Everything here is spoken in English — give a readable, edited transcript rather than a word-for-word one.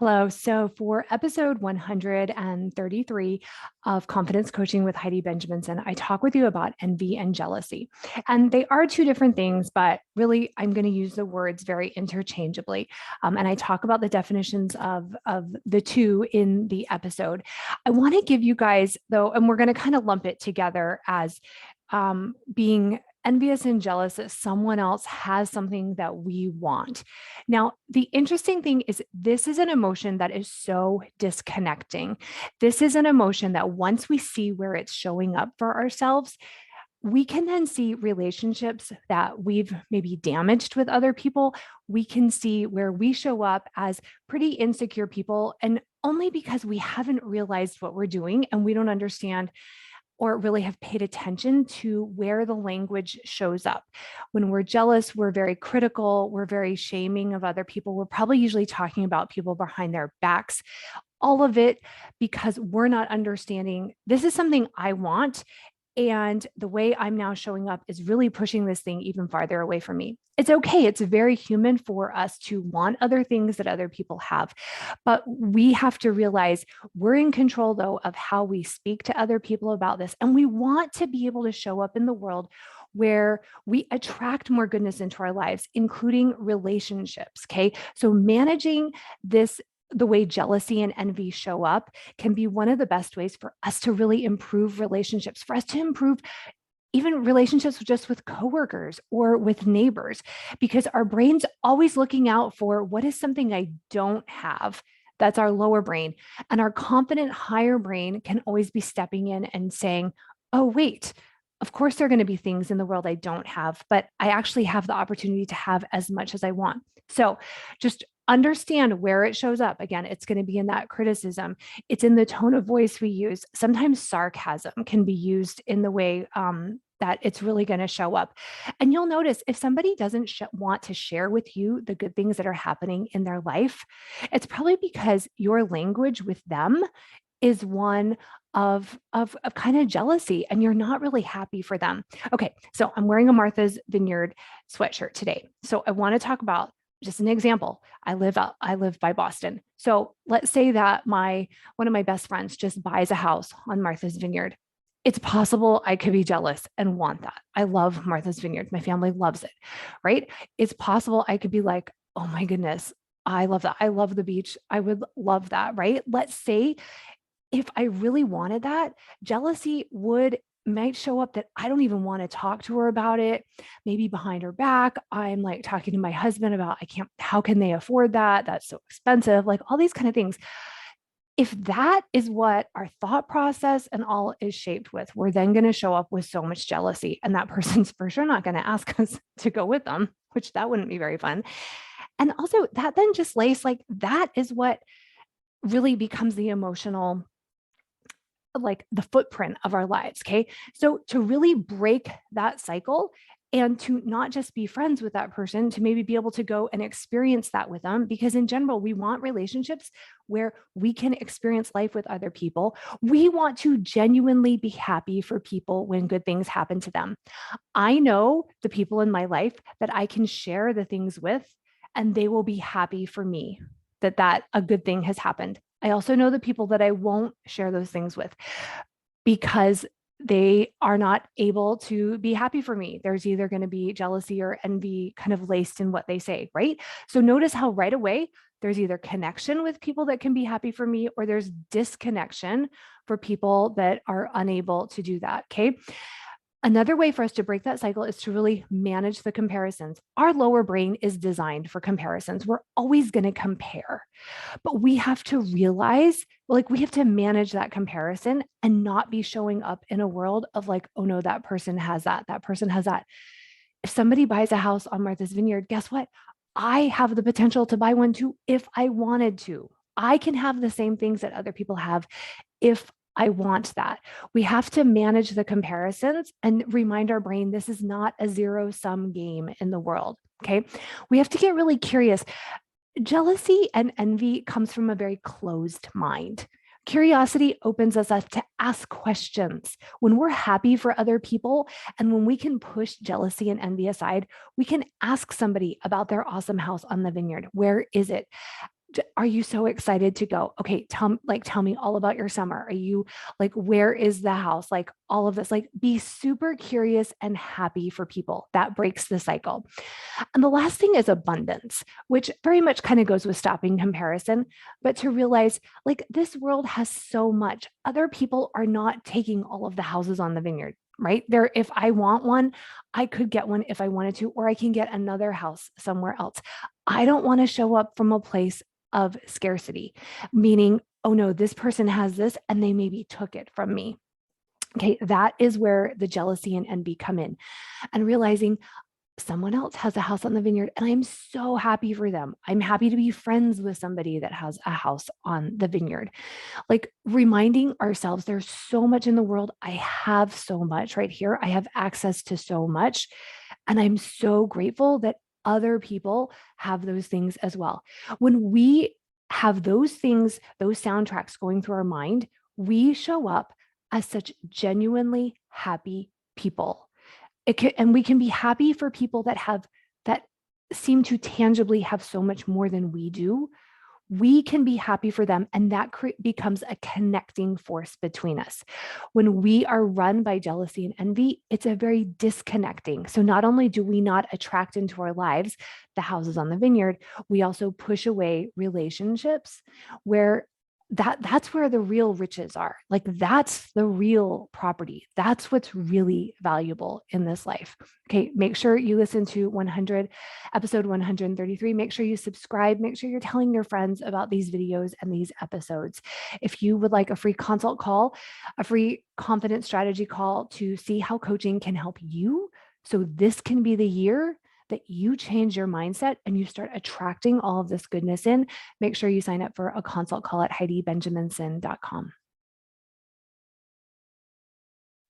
Hello. So, for episode 133 of Confidence Coaching with Heidi Benjaminson, I talk with you about envy and jealousy. And they are two different things, but really, I'm going to use the words very interchangeably. And I talk about the definitions of the two in the episode. I want to give you guys, though, and we're going to kind of lump it together as being envious and jealous that someone else has something that we want. Now, the interesting thing is, this is an emotion that is so disconnecting. This is an emotion that once we see where it's showing up for ourselves, we can then see relationships that we've maybe damaged with other people. We can see where we show up as pretty insecure people, and only because we haven't realized what we're doing and we don't understand or really have paid attention to where the language shows up. When we're jealous, we're very critical, we're very shaming of other people. We're probably usually talking about people behind their backs. All of it because we're not understanding this is something I want. And the way I'm now showing up is really pushing this thing even farther away from me. It's okay. It's very human for us to want other things that other people have. But we have to realize we're in control, though, of how we speak to other people about this. And we want to be able to show up in the world where we attract more goodness into our lives, including relationships. Okay. So managing this, the way jealousy and envy show up, can be one of the best ways for us to really improve relationships, for us to improve even relationships just with coworkers or with neighbors, because our brain's always looking out for what is something I don't have. That's our lower brain. And our confident higher brain can always be stepping in and saying, oh, wait, of course, there are going to be things in the world I don't have, but I actually have the opportunity to have as much as I want. So just understand where it shows up. Again, it's going to be in that criticism. It's in the tone of voice we use. Sometimes sarcasm can be used in the way that it's really going to show up. And you'll notice if somebody doesn't want to share with you the good things that are happening in their life, it's probably because your language with them is one of kind of jealousy, and you're not really happy for them. Okay, so I'm wearing a Martha's Vineyard sweatshirt today. So I want to talk about just an example. I live by Boston. So let's say that one of my best friends just buys a house on Martha's Vineyard. It's possible I could be jealous and want that. I love Martha's Vineyard. My family loves it, right? It's possible I could be like, oh my goodness, I love that. I love the beach. I would love that, right? Let's say if I really wanted that, jealousy might show up that I don't even want to talk to her about it. Maybe behind her back, I'm like talking to my husband about, how can they afford that? That's so expensive, like all these kind of things. If that is what our thought process and all is shaped with, we're then going to show up with so much jealousy. And that person's for sure not going to ask us to go with them, which that wouldn't be very fun. And also, that then just lays like that is what really becomes the emotional, like the footprint of our lives. Okay. So to really break that cycle and to not just be friends with that person, to maybe be able to go and experience that with them, because in general, we want relationships where we can experience life with other people. We want to genuinely be happy for people when good things happen to them. I know the people in my life that I can share the things with, and they will be happy for me that a good thing has happened. I also know the people that I won't share those things with because they are not able to be happy for me. There's either going to be jealousy or envy kind of laced in what they say, right? So notice how right away there's either connection with people that can be happy for me, or there's disconnection for people that are unable to do that. Okay. Another way for us to break that cycle is to really manage the comparisons. Our lower brain is designed for comparisons. We're always going to compare, but we have to realize, like, we have to manage that comparison and not be showing up in a world of like, oh no, that person has that, that person has that. If somebody buys a house on Martha's Vineyard, guess what? I have the potential to buy one too if I wanted to. I can have the same things that other people have if I want that. We have to manage the comparisons and remind our brain this is not a zero-sum game in the world. Okay. We have to get really curious. Jealousy and envy comes from a very closed mind. Curiosity opens us up to ask questions. When we're happy for other people and when we can push jealousy and envy aside, we can ask somebody about their awesome house on the vineyard. Where is it? Are you so excited to go? Okay, tell me all about your summer. Are you like, where is the house? Like all of this, like be super curious and happy for people. That breaks the cycle. And the last thing is abundance, which very much kind of goes with stopping comparison, but to realize like this world has so much. Other people are not taking all of the houses on the vineyard, right? There, if I want one, I could get one if I wanted to, or I can get another house somewhere else. I don't want to show up from a place of scarcity, meaning, oh no, this person has this and they maybe took it from me. Okay, that is where the jealousy and envy come in, and realizing someone else has a house on the vineyard and I'm so happy for them. I'm happy to be friends with somebody that has a house on the vineyard. Like reminding ourselves there's so much in the world. I have so much right here. I have access to so much. And I'm so grateful that other people have those things as well. When we have those things, those soundtracks going through our mind, we show up as such genuinely happy people. And we can be happy for people that seem to tangibly have so much more than we do. We can be happy for them, and that becomes a connecting force between us. When we are run by jealousy and envy, it's a very disconnecting. So not only do we not attract into our lives the houses on the vineyard, we also push away relationships where that's where the real riches are. Like that's the real property. That's what's really valuable in this life. Okay, make sure you listen to episode 133. Make sure you subscribe. Make sure you're telling your friends about these videos and these episodes. If you would like a free consult call, a free confidence strategy call to see how coaching can help you, so this can be the year that you change your mindset and you start attracting all of this goodness in, make sure you sign up for a consult call at HeidiBenjaminson.com.